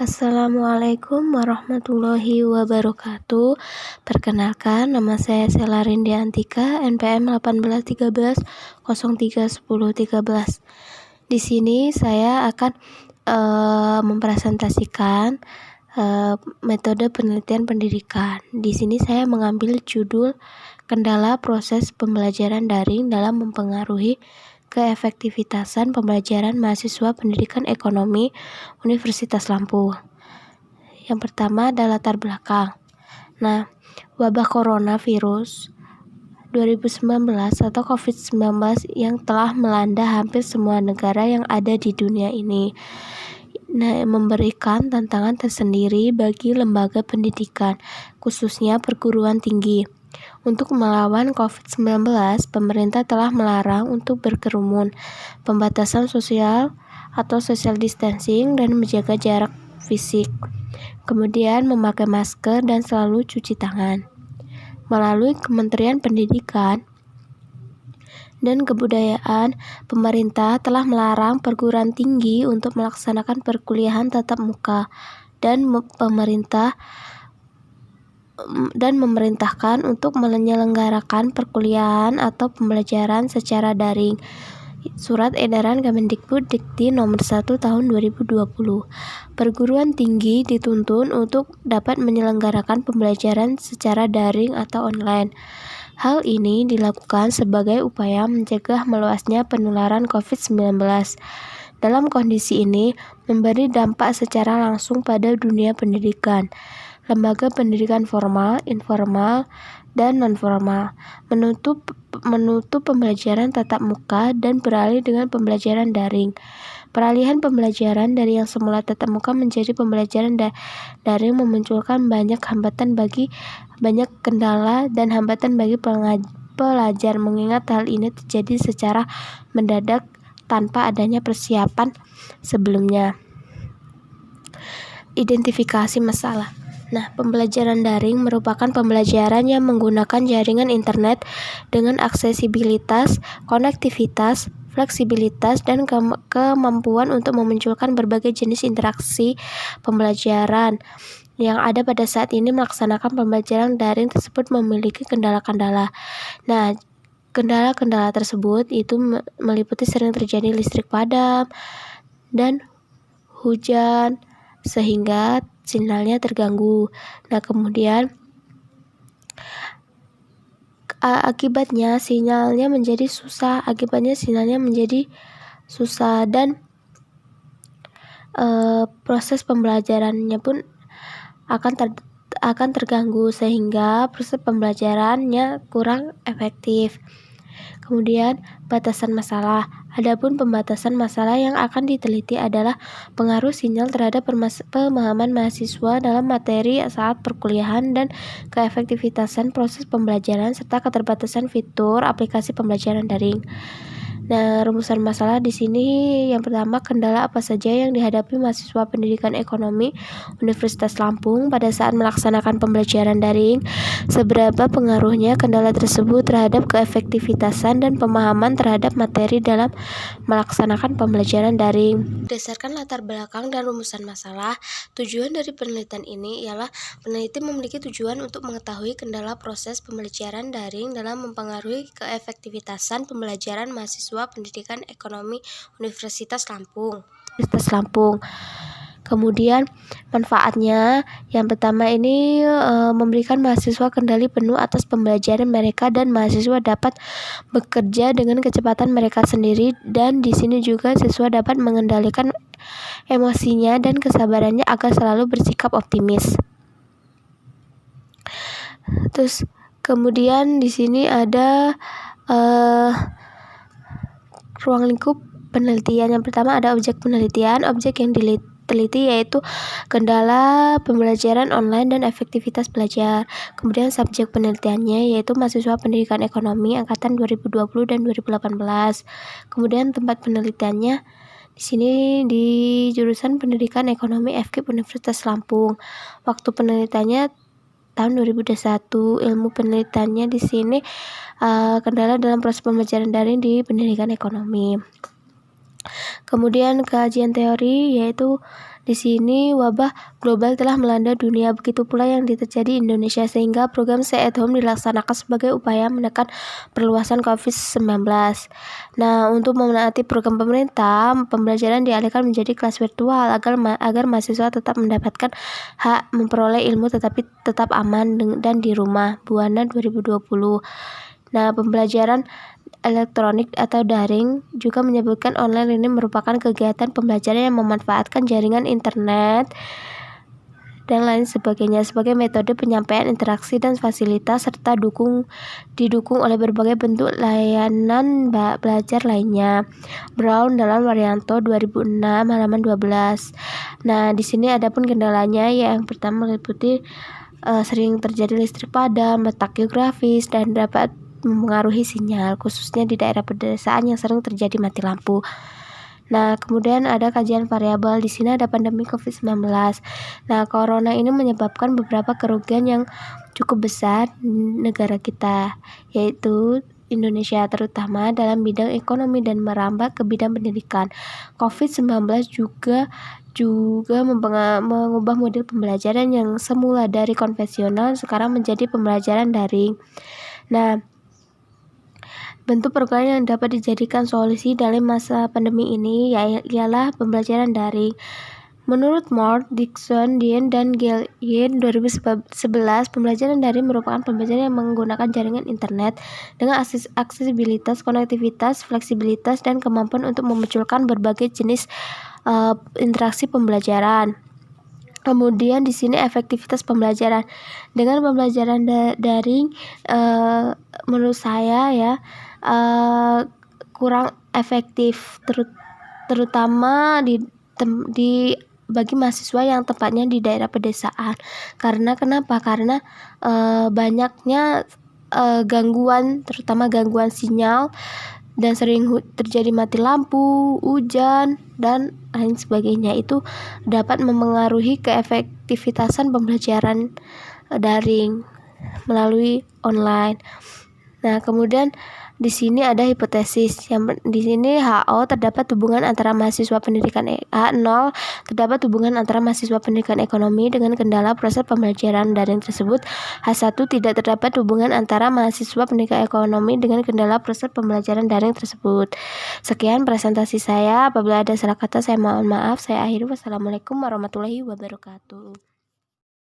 Assalamualaikum warahmatullahi wabarakatuh. Perkenalkan, nama saya Sela Rindy Antika, NPM 1813 03 10 13. Di sini saya akan mempresentasikan metode penelitian pendidikan. Di sini saya mengambil judul kendala proses pembelajaran daring dalam mempengaruhi keefektivitasan pembelajaran mahasiswa pendidikan ekonomi Universitas Lampung. Yang pertama adalah latar belakang. Nah, wabah coronavirus 2019 atau COVID-19 yang telah melanda hampir semua negara yang ada di dunia ini. Nah, memberikan tantangan tersendiri bagi lembaga pendidikan, khususnya perguruan tinggi. Untuk melawan COVID-19, pemerintah telah melarang untuk berkerumun, pembatasan sosial atau social distancing, dan menjaga jarak fisik. Kemudian memakai masker dan selalu cuci tangan. Melalui Kementerian Pendidikan dan Kebudayaan, pemerintah telah melarang perguruan tinggi untuk melaksanakan perkuliahan tatap muka dan memerintahkan untuk menyelenggarakan perkuliahan atau pembelajaran secara daring. Surat Edaran Kemendikbud Dikti Nomor 1 Tahun 2020. Perguruan tinggi dituntun untuk dapat menyelenggarakan pembelajaran secara daring atau online. Hal ini dilakukan sebagai upaya mencegah meluasnya penularan COVID-19. Dalam kondisi ini, memberi dampak secara langsung pada dunia pendidikan. Lembaga pendidikan formal, informal, dan non-formal menutup pembelajaran tatap muka dan beralih dengan pembelajaran daring. Peralihan pembelajaran dari yang semula tatap muka menjadi pembelajaran daring memunculkan banyak kendala dan hambatan bagi pelajar, mengingat hal ini terjadi secara mendadak tanpa adanya persiapan sebelumnya. Identifikasi masalah. Nah, pembelajaran daring merupakan pembelajaran yang menggunakan jaringan internet dengan aksesibilitas, konektivitas, fleksibilitas, dan kemampuan untuk memunculkan berbagai jenis interaksi pembelajaran. Yang ada pada saat ini melaksanakan pembelajaran daring tersebut memiliki kendala-kendala. Nah, kendala-kendala tersebut itu meliputi sering terjadi listrik padam dan hujan sehingga sinyalnya terganggu. Nah, kemudian akibatnya sinyalnya menjadi susah dan proses pembelajarannya pun akan terganggu sehingga proses pembelajarannya kurang efektif. Kemudian batasan masalah. Adapun pembatasan masalah yang akan diteliti adalah pengaruh sinyal terhadap pemahaman mahasiswa dalam materi saat perkuliahan dan keefektivitasan proses pembelajaran serta keterbatasan fitur aplikasi pembelajaran daring. Nah, rumusan masalah di sini yang pertama, kendala apa saja yang dihadapi mahasiswa pendidikan ekonomi Universitas Lampung pada saat melaksanakan pembelajaran daring, seberapa pengaruhnya kendala tersebut terhadap keefektivitasan dan pemahaman terhadap materi dalam melaksanakan pembelajaran daring. Berdasarkan latar belakang dan rumusan masalah, tujuan dari penelitian ini ialah peneliti memiliki tujuan untuk mengetahui kendala proses pembelajaran daring dalam mempengaruhi keefektivitasan pembelajaran mahasiswa pendidikan ekonomi Universitas Lampung. Kemudian manfaatnya, yang pertama ini memberikan mahasiswa kendali penuh atas pembelajaran mereka dan mahasiswa dapat bekerja dengan kecepatan mereka sendiri, dan di sini juga siswa dapat mengendalikan emosinya dan kesabarannya agar selalu bersikap optimis. Terus kemudian di sini ada ruang lingkup penelitian. Yang pertama ada objek penelitian. Objek yang diteliti yaitu kendala pembelajaran online dan efektivitas belajar. Kemudian subjek penelitiannya yaitu mahasiswa pendidikan ekonomi angkatan 2020 dan 2018. Kemudian tempat penelitiannya di sini di jurusan Pendidikan Ekonomi FKIP Universitas Lampung. Waktu penelitiannya tahun 2021. Ilmu penelitiannya di sini kendala dalam proses pembelajaran daring di pendidikan ekonomi. Kemudian kajian teori yaitu Di sini wabah global telah melanda dunia, begitu pula yang terjadi di Indonesia, sehingga program Stay at Home dilaksanakan sebagai upaya menekan perluasan COVID-19. Nah, untuk memenuhi program pemerintah, pembelajaran dialihkan menjadi kelas virtual agar mahasiswa tetap mendapatkan hak memperoleh ilmu tetapi tetap aman dan di rumah. Buana 2020. Nah, pembelajaran elektronik atau daring juga menyebutkan online ini merupakan kegiatan pembelajaran yang memanfaatkan jaringan internet dan lain sebagainya sebagai metode penyampaian interaksi dan fasilitas serta didukung oleh berbagai bentuk layanan belajar lainnya. Brown dalam Waryanto 2006 halaman 12. Nah, di sini ada pun kendalanya, yang pertama meliputi sering terjadi listrik padam, letak geografis, dan dapat mempengaruhi sinyal, khususnya di daerah pedesaan yang sering terjadi mati lampu. Nah, kemudian ada kajian variabel. Di sini ada pandemi COVID-19. Nah, corona ini menyebabkan beberapa kerugian yang cukup besar di negara kita, yaitu Indonesia, terutama dalam bidang ekonomi dan merambah ke bidang pendidikan. COVID-19 juga mengubah model pembelajaran yang semula dari konvensional sekarang menjadi pembelajaran daring. Nah, bentuk program yang dapat dijadikan solusi dalam masa pandemi ini ialah pembelajaran daring. Menurut Moore, Dixon, Dean, dan Gillian 2011, pembelajaran daring merupakan pembelajaran yang menggunakan jaringan internet dengan aksesibilitas, konektivitas, fleksibilitas, dan kemampuan untuk memunculkan berbagai jenis interaksi pembelajaran. Kemudian di sini efektivitas pembelajaran. Dengan pembelajaran daring, menurut saya kurang efektif, terutama bagi mahasiswa yang tepatnya di daerah pedesaan. Kenapa? Karena banyaknya gangguan, terutama gangguan sinyal, dan sering terjadi mati lampu, hujan, dan lain sebagainya. Itu dapat mempengaruhi keefektivitasan pembelajaran daring melalui online. Nah, kemudian di sini ada hipotesis. Di sini H0 terdapat hubungan antara mahasiswa pendidikan H0 terdapat hubungan antara mahasiswa pendidikan ekonomi dengan kendala proses pembelajaran daring tersebut. H1 tidak terdapat hubungan antara mahasiswa pendidikan ekonomi dengan kendala proses pembelajaran daring tersebut. Sekian presentasi saya. Apabila ada salah kata saya mohon maaf. Saya akhiri. Wassalamualaikum warahmatullahi wabarakatuh.